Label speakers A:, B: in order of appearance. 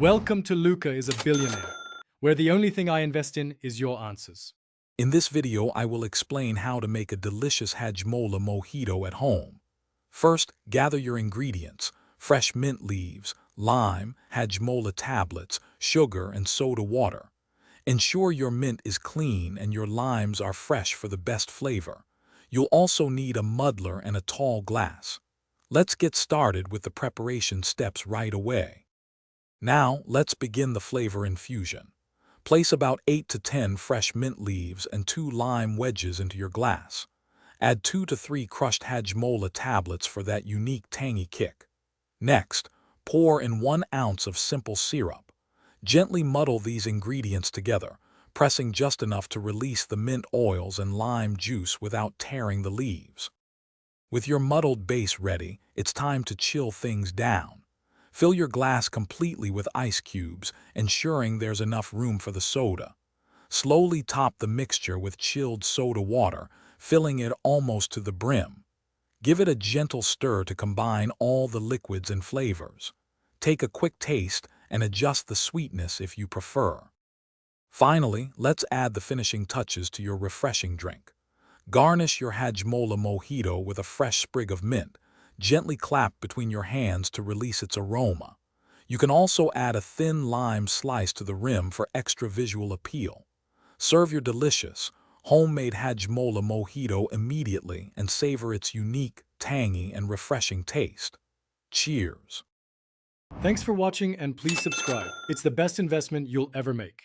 A: Welcome to Luca is a Billionaire, where the only thing I invest in is your answers.
B: In this video, I will explain how to make a delicious Hajmola Mojito at home. First, gather your ingredients: fresh mint leaves, lime, Hajmola tablets, sugar, and soda water. Ensure your mint is clean and your limes are fresh for the best flavor. You'll also need a muddler and a tall glass. Let's get started with the preparation steps right away. Now, let's begin the flavor infusion. Place about 8 to 10 fresh mint leaves and 2 lime wedges into your glass. Add 2 to 3 crushed Hajmola tablets for that unique tangy kick. Next, pour in 1 ounce of simple syrup. Gently muddle these ingredients together, pressing just enough to release the mint oils and lime juice without tearing the leaves. With your muddled base ready, it's time to chill things down. Fill your glass completely with ice cubes, ensuring there's enough room for the soda. Slowly top the mixture with chilled soda water, filling it almost to the brim. Give it a gentle stir to combine all the liquids and flavors. Take a quick taste and adjust the sweetness if you prefer. Finally, let's add the finishing touches to your refreshing drink. Garnish your Hajmola Mojito with a fresh sprig of mint. Gently clap between your hands to release its aroma. You can also add a thin lime slice to the rim for extra visual appeal. Serve your delicious, homemade Hajmola Mojito immediately and savor its unique, tangy, and refreshing taste. Cheers!
A: Thanks for watching and please subscribe. It's the best investment you'll ever make.